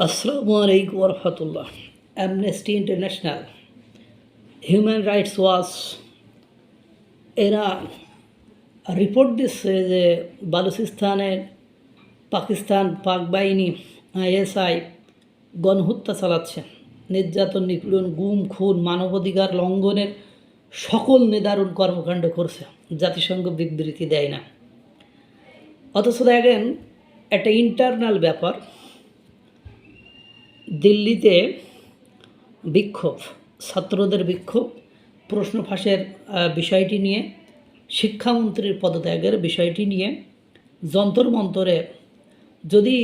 আসসালামু আলাইকুম রহমতুল্লাহ। Amnesty International, Human Rights Watch এরা রিপোর্ট দিচ্ছে যে বালুচিস্তানের পাকিস্তান পাক বাহিনী আইএসআই গণহত্যা চালাচ্ছে, নির্যাতন, নিপীড়ন, গুম, খুন, মানবাধিকার লঙ্ঘনের সকল নিদারুণ কর্মকাণ্ড করছে। জাতিসংঘ বিবৃতি দেয় না, অথচ দেখেন একটা ইন্টারনাল ব্যাপার। দিল্লিতে বিক্ষোভ, ছাত্রদের বিক্ষোভ, প্রশ্ন ফাঁসের বিষয়টি নিয়ে, শিক্ষামন্ত্রীর পদত্যাগের বিষয়টি নিয়ে যন্তর মন্তরে যদি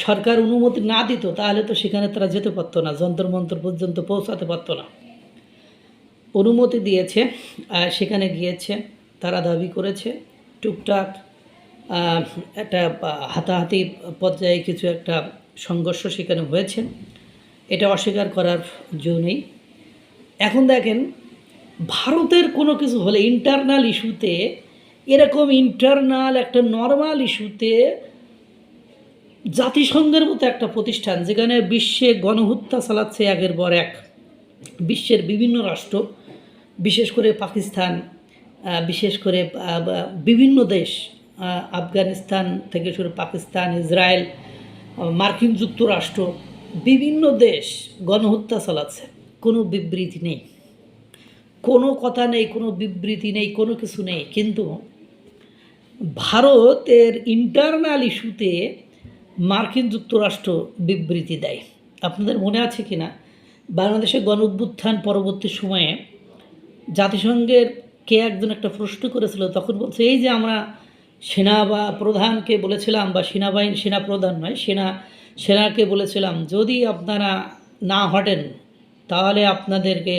সরকার অনুমতি না দিত তাহলে তো সেখানে তারা যেতে পারতো না, যন্তর মন্তর পর্যন্ত পৌঁছাতে পারতো না। অনুমতি দিয়েছে, সেখানে গিয়েছে, তারা দাবি করেছে টুকটাক একটা হাতাহাতি পর্যায়ে কিছু একটা সংঘর্ষ সেখানে হয়েছে, এটা অস্বীকার করার জো নেই। এখন দেখেন, ভারতের কোনো কিছু হলে ইন্টারনাল ইস্যুতে, এরকম ইন্টারনাল একটা নর্মাল ইস্যুতে জাতিসংঘের মতো একটা প্রতিষ্ঠান যেখানে বিশ্বে গণহত্যা চালাচ্ছে একের পর এক, বিশ্বের বিভিন্ন রাষ্ট্র, বিশেষ করে পাকিস্তান, বিশেষ করে বিভিন্ন দেশ, আফগানিস্তান থেকে শুরু পাকিস্তান, ইসরায়েল, মার্কিন যুক্তরাষ্ট্র, বিভিন্ন দেশ গণহত্যা চালাচ্ছে, কোনো বিবৃতি নেই, কোনো কথা নেই, কোনো বিবৃতি নেই, কোনো কিছু নেই। কিন্তু ভারতের ইন্টারনাল ইস্যুতে মার্কিন যুক্তরাষ্ট্র বিবৃতি দেয়। আপনাদের মনে আছে কি না, বাংলাদেশের গণঅভ্যুত্থান পরবর্তী সময়ে জাতিসংঘের কে একজন একটা প্রশ্ন করেছিল, তখন বলছে এই যে আমরা সেনা বা প্রধানকে বলেছিলাম, বা সেনা প্রধান নয়, সেনাকে বলেছিলাম যদি আপনারা না হটেন তাহলে আপনাদেরকে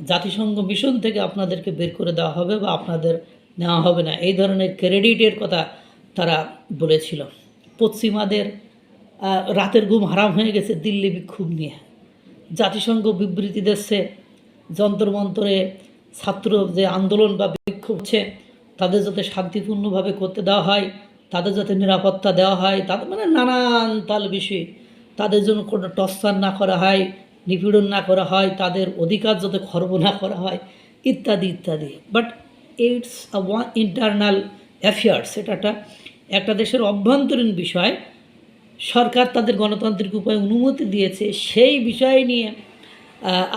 জাতিসংঘ মিশন থেকে আপনাদেরকে বের করে দেওয়া হবে বা আপনাদের নেওয়া হবে না, এই ধরনের ক্রেডিটের কথা তারা বলেছিল। পশ্চিমাদের রাতের ঘুম হারাম হয়ে গেছে দিল্লি বিক্ষোভ নিয়ে। জাতিসংঘ বিবৃতি দিচ্ছে, যন্তর মন্তরে ছাত্র যে আন্দোলন বা বিক্ষোভ হচ্ছে তাদের যাতে শান্তিপূর্ণভাবে করতে দেওয়া হয়, তাদের যাতে নিরাপত্তা দেওয়া হয়, তাদের মানে নানান তাল বিষয়, তাদের জন্য কোনো টর্চার না করা হয়, নিপীড়ন না করা হয়, তাদের অধিকার যাতে খর্ব না করা হয়, ইত্যাদি ইত্যাদি। বাট ইটস ইন্টারনাল অ্যাফেয়ার্স, এটা একটা দেশের অভ্যন্তরীণ বিষয়। সরকার তাদের গণতান্ত্রিক উপায়ে অনুমতি দিয়েছে, সেই বিষয় নিয়ে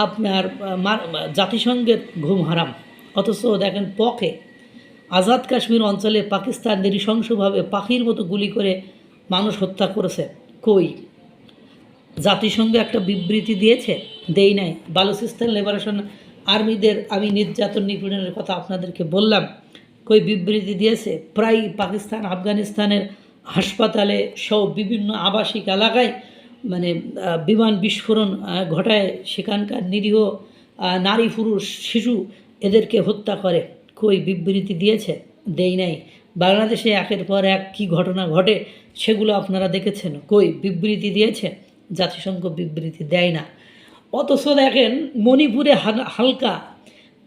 আপনার জাতিসংঘের ঘুম হারাম। অথচ দেখেন, আজাদ কাশ্মীর অঞ্চলে পাকিস্তান নৃশংসভাবে পাখির মতো গুলি করে মানুষ হত্যা করেছে, কই জাতিসংঘ একটা বিবৃতি দিয়েছে? দেই নাই। বালুচিস্তান লিবারেশন আর্মিদের আমি নির্যাতন নিপীড়নের কথা আপনাদেরকে বললাম, কই বিবৃতি দিয়েছে? প্রায় পাকিস্তান আফগানিস্তানের হাসপাতালে সহ বিভিন্ন আবাসিক এলাকায় মানে বিমান বিস্ফোরণ ঘটায়, সেখানকার নিরীহ নারী, পুরুষ, শিশু এদেরকে হত্যা করে, কই বিবৃতি দিয়েছে? দেই নাই। বাংলাদেশে একের পর এক কী ঘটনা ঘটে সেগুলো আপনারা দেখেছেন, কই বিবৃতি দিয়েছে? জাতিসংঘ বিবৃতি দেয় না। অথচ দেখেন, মণিপুরে হালকা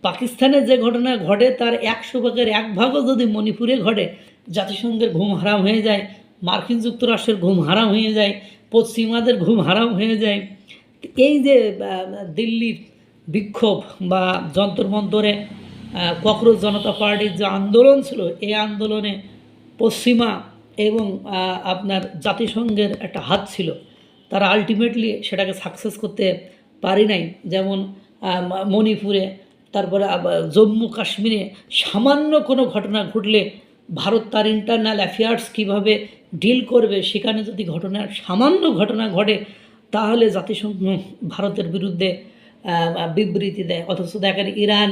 পাকিস্তানে যে ঘটনা ঘটে তার 100 ভাগের 1 ভাগও যদি মণিপুরে ঘটে, জাতিসংঘের ঘুম হারাম হয়ে যায়, মার্কিন যুক্তরাষ্ট্রের ঘুম হারাম হয়ে যায়, পশ্চিমাদের ঘুম হারাম হয়ে যায়। এই যে দিল্লির বিক্ষোভ বা যন্তর মন্তরে ককরোচ জনতা পার্টির যে আন্দোলন ছিল, এই আন্দোলনে পশ্চিমা এবং আপনার জাতিসংঘের একটা হাত ছিল, তারা আলটিমেটলি সেটাকে সাকসেস করতে পারি নাই। যেমন মণিপুরে, তারপরে জম্মু কাশ্মীরে সামান্য কোনো ঘটনা ঘটলে ভারত তার ইন্টারনাল অ্যাফেয়ার্স কীভাবে ডিল করবে, সেখানে যদি সামান্য ঘটনা ঘটে তাহলে জাতিসংঘ ভারতের বিরুদ্ধে বিবৃতি দেয়। অথচ দেখেন, ইরান,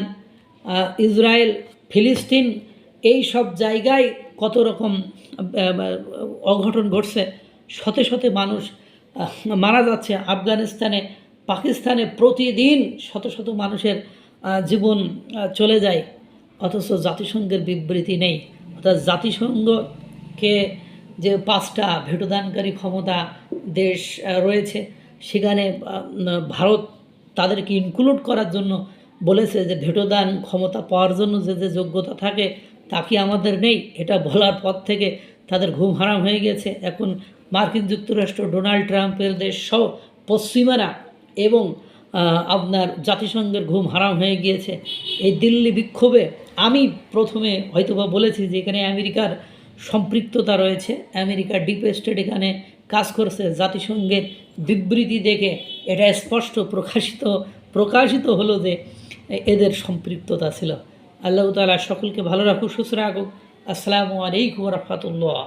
ইসরায়েল, ফিলিস্তিন, এই সব জায়গায় কত রকম অঘটন ঘটছে, শতে শতে মানুষ মারা যাচ্ছে। আফগানিস্তানে, পাকিস্তানে প্রতিদিন শত শত মানুষের জীবন চলে যায়, অথচ জাতিসংঘের বিবৃতি নেই। অর্থাৎ জাতিসংঘকে যে 5টা ভেটোদানকারী ক্ষমতা দেশ রয়েছে, সেখানে ভারত তাদেরকে ইনক্লুড করার জন্য বলেছে যে ভেটোদান ক্ষমতা পাওয়ার জন্য যে যে যোগ্যতা থাকে তা কি আমাদের নেই? এটা বলার পর থেকে তাদের ঘুম হারাম হয়ে গেছে। এখন মার্কিন যুক্তরাষ্ট্র, ডোনাল্ড ট্রাম্পের দেশ সহ পশ্চিমারা এবং আপনার জাতিসংঘের ঘুম হারাম হয়ে গিয়েছে। এই দিল্লি বিক্ষোভে আমি প্রথমে হয়তোবা বলেছি যে এখানে আমেরিকার সম্পৃক্ততা রয়েছে, আমেরিকার ডিপ স্টেট এখানে কাজ করছে। জাতিসংঘের বিবৃতি দেখে এটা স্পষ্ট প্রকাশিত হলো যে এদের সম্পৃক্ততা ছিল। আল্লাহ তাআলা সকলকে ভালো রাখুক, সুস্থ রাখুক। আসসালামু আলাইকুম ওয়া রাহমাতুল্লাহ।